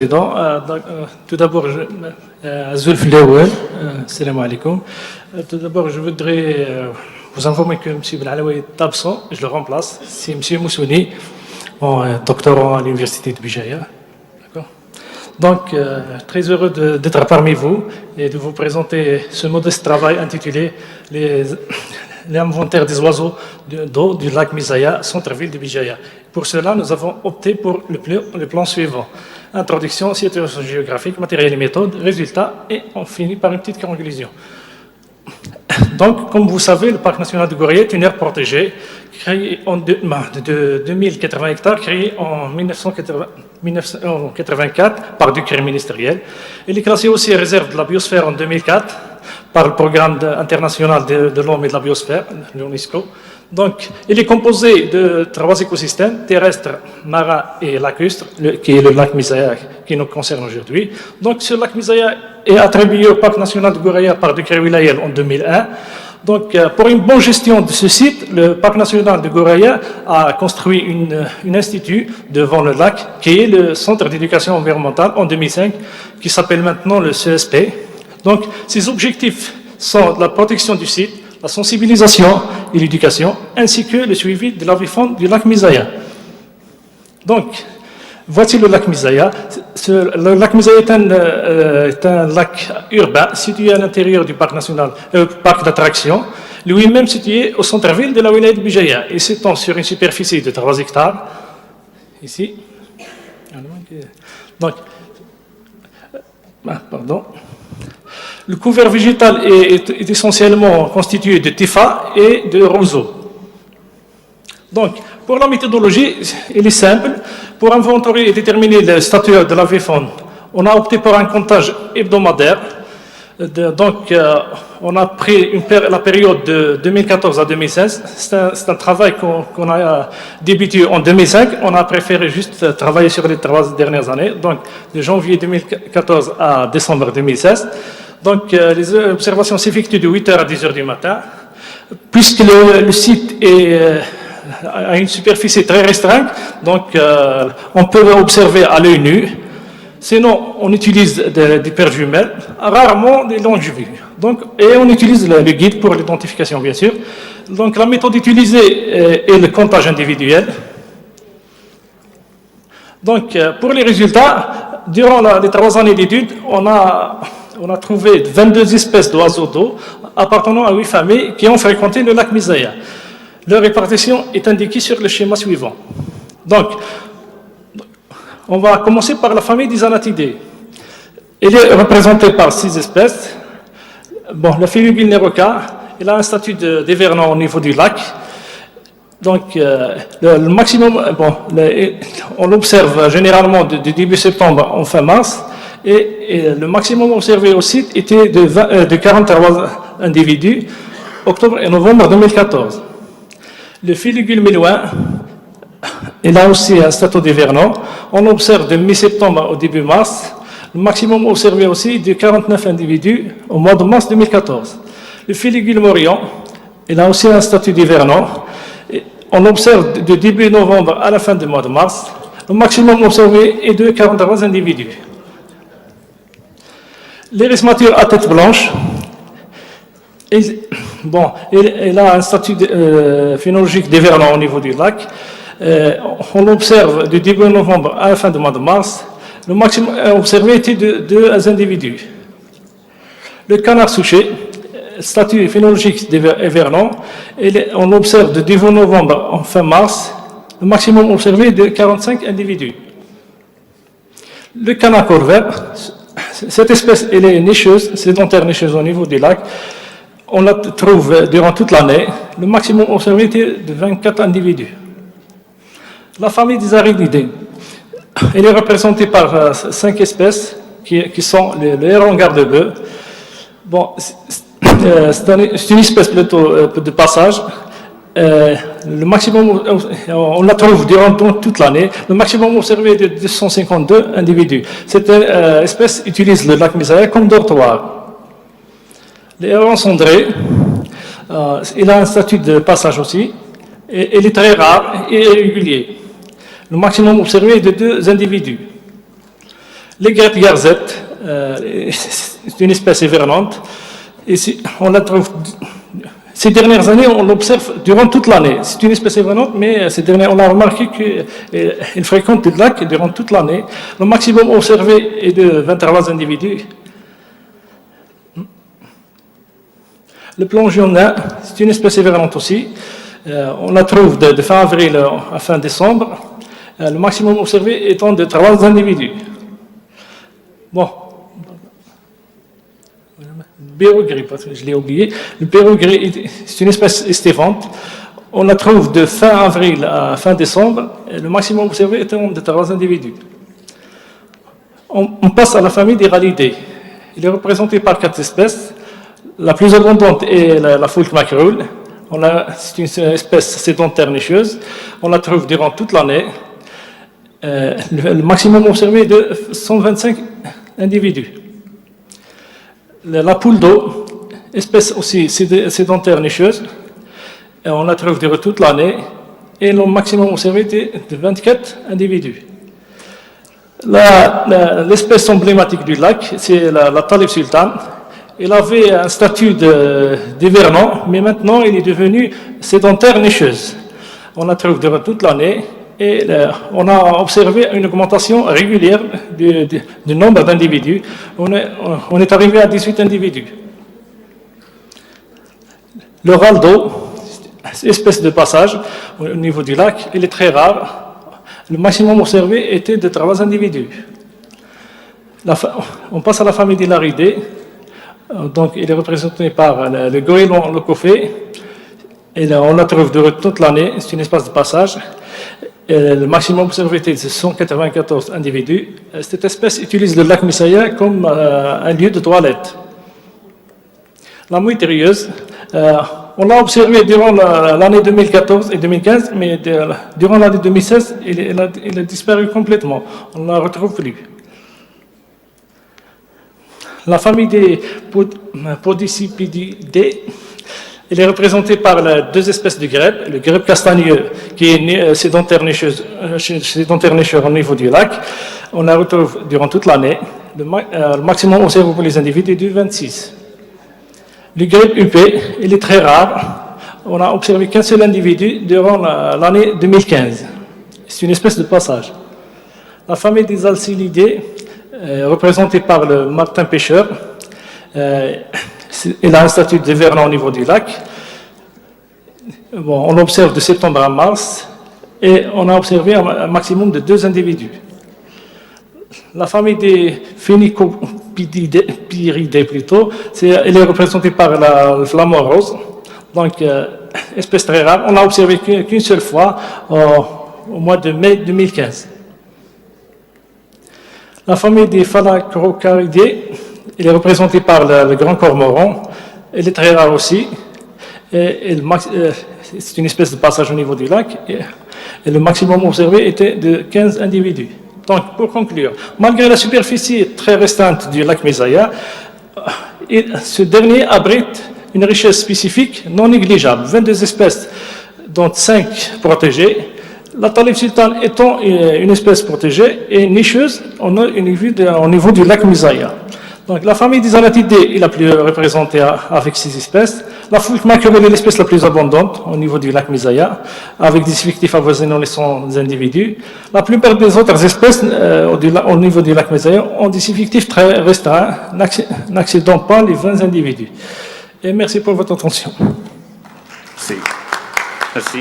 Président, tout d'abord, Zulf Lawel, salam alaikum. Tout d'abord, je voudrais vous informer que M. Belalaoui est absent, je le remplace. C'est M. Moussouni, doctorant à l'université de Bijaya. Donc, très heureux d'être parmi vous et de vous présenter ce modeste travail intitulé L'inventaire des oiseaux d'eau du lac Misaya, centre-ville de Bijaya. Pour cela, nous avons opté pour le plan suivant. Introduction, situation géographique, matériel et méthode, résultats, et on finit par une petite conclusion. Donc, comme vous savez, le parc national de Gouraya est une aire protégée, créée de 2080 hectares, créée en 1984 par décret ministériel. Elle est classée aussi réserve de la biosphère en 2004 par le programme international de l'homme et de la biosphère, l'UNESCO. Donc, il est composé de 3 écosystèmes, terrestres, marins et lacustres, qui est le lac Misaya qui nous concerne aujourd'hui. Donc, ce lac Misaya est attribué au parc national de Gouraya par décret Wilayel en 2001. Donc, pour une bonne gestion de ce site, le parc national de Gouraya a construit un institut devant le lac, qui est le centre d'éducation environnementale en 2005, qui s'appelle maintenant le CSP. Donc, ses objectifs sont la protection du site, la sensibilisation et l'éducation, ainsi que le suivi de la vie faune du lac Misaya. Donc, voici le lac Misaya. Le lac Misaya est un lac urbain situé à l'intérieur du parc national, parc d'attractions, lui-même situé au centre-ville de la wilaya de Bijaya et s'étend sur une superficie de 3 hectares. Ici. Donc, pardon. Le couvert végétal est essentiellement constitué de typha et de roseaux. Donc, pour la méthodologie, elle est simple. Pour inventorier et déterminer le statut de la vie faune, on a opté pour un comptage hebdomadaire. Donc, on a pris la période de 2014 à 2016. C'est un travail qu'on a débuté en 2005. On a préféré juste travailler sur les 3 dernières années, donc de janvier 2014 à décembre 2016. Donc, les observations s'effectuent de 8h à 10h du matin. Puisque le site a une superficie très restreinte, donc on peut observer à l'œil nu. Sinon, on utilise des paires jumelles, rarement des longues vues. Donc, et on utilise le guide pour l'identification, bien sûr. Donc, la méthode utilisée est le comptage individuel. Donc, pour les résultats, durant les 3 années d'études, on a trouvé 22 espèces d'oiseaux d'eau appartenant à 8 familles qui ont fréquenté le lac Misaya. Leur répartition est indiquée sur le schéma suivant. Donc, on va commencer par la famille des Anatidés. Elle est représentée par 6 espèces. Bon, la Philibine neroca, elle a un statut d'évernant au niveau du lac. Donc, le maximum, on l'observe généralement de début septembre en fin mars. Et le maximum observé au site était de 43 individus, octobre et novembre 2014. Le Filigule mélouin, il a aussi un statut d'hivernant. On observe de mi-septembre au début mars. Le maximum observé aussi de 49 individus au mois de mars 2014. Le Filigule morion, il a aussi un statut d'hivernant. On observe de début novembre à la fin du mois de mars. Le maximum observé est de 43 individus. L'érismature à tête blanche, elle a un statut phénologique d'hivernant au niveau du lac. On l'observe du début novembre à la fin du mois de mars. Le maximum observé était de 2 individus. Le canard souché, statut phénologique d'hivernant, on l'observe de début novembre en fin mars. Le maximum observé est de 45 individus. Le canard corvère, cette espèce, elle est nicheuse, sédentaire nicheuse au niveau du lac. On la trouve durant toute l'année. Le maximum observé était de 24 individus. La famille des arididés, elle est représentée par 5 espèces qui sont le héron garde-bœuf. Bon, c'est une espèce plutôt de passage. Le maximum, on la trouve durant toute l'année. Le maximum observé est de 252 individus. Cette espèce utilise le lac Misaya comme dortoir. Les hérons cendrés, il a un statut de passage aussi, et il est très rare et irrégulier. Le maximum observé est de 2 individus. Les guêpes garzettes, c'est une espèce hivernante. Et on la trouve, ces dernières années, on l'observe durant toute l'année. C'est une espèce hivernante, mais ces dernières, on a remarqué qu'elle fréquente le lac durant toute l'année. Le maximum observé est de 23 individus. Le plongeon nain, c'est une espèce hivernante aussi. On la trouve de fin avril à fin décembre. Le maximum observé étant de 3 individus. Bon. Le béro-gris, parce que je l'ai oublié. Le béro-gris, c'est une espèce estivante. On la trouve de fin avril à fin décembre. Le maximum observé étant de 3 individus. On passe à la famille des ralidés. Il est représenté par 4 espèces. La plus abondante est la foulque macroule. C'est une espèce sédentaire nicheuse. On la trouve durant toute l'année. Le maximum observé est de 125 individus. La poule d'eau, espèce aussi sédentaire nicheuse. On la trouve durant toute l'année. Et le maximum observé est de 24 individus. L'espèce emblématique du lac, c'est la Talib sultan. Il avait un statut d'hivernant, mais maintenant il est devenu sédentaire nicheuse. On la trouve durant toute l'année et on a observé une augmentation régulière du nombre d'individus. On est arrivé à 18 individus. Le raldo, espèce de passage au niveau du lac, il est très rare. Le maximum observé était de 3 individus. On passe à la famille des laridés. Donc, il est représenté par le goéland leucophée. Et on la trouve durant toute l'année. C'est une espèce de passage. Et le maximum observé est de 194 individus. Cette espèce utilise le lac Misaya comme un lieu de toilette. La mouille terreuse, on l'a observé durant l'année 2014 et 2015, mais durant l'année 2016, il a disparu complètement. On ne la retrouve plus. La famille des Podicipididés, elle est représentée par 2 espèces de guêpes, le guêpe castagneux qui est sédentaire nicheur au niveau du lac. On la retrouve durant toute l'année. Le maximum observé pour les individus est de 26. Le guêpe huppé, il est très rare. On n'a observé qu'un seul individu durant l'année 2015. C'est une espèce de passage. La famille des alcilidés, représentée par le martin pêcheur, il a un statut d'hivernant au niveau du lac. Bon, on l'observe de septembre à mars et on a observé un maximum de 2 individus. La famille des Phénicopyridés plutôt, elle est représentée par le flamant rose, donc espèce très rare. On l'a observé qu'une seule fois au mois de mai 2015. La famille des Phalacrocaridés, elle est représentée par le grand cormoran. Elle est très rare aussi. C'est une espèce de passage au niveau du lac. Et le maximum observé était de 15 individus. Donc, pour conclure, malgré la superficie très restreinte du lac Misaya, ce dernier abrite une richesse spécifique non négligeable. 22 espèces, dont 5 protégées. La Talib sultan étant une espèce protégée et nicheuse au niveau du lac Misaya. Donc la famille des anatidés est la plus représentée avec 6 espèces. La foulque macroule est l'espèce la plus abondante au niveau du lac Misaya, avec des effectifs avoisinant les 100 individus. La plupart des autres espèces au niveau du lac Misaya ont des effectifs très restreints, n'accédant pas les 20 individus. Et merci pour votre attention. Merci. Merci.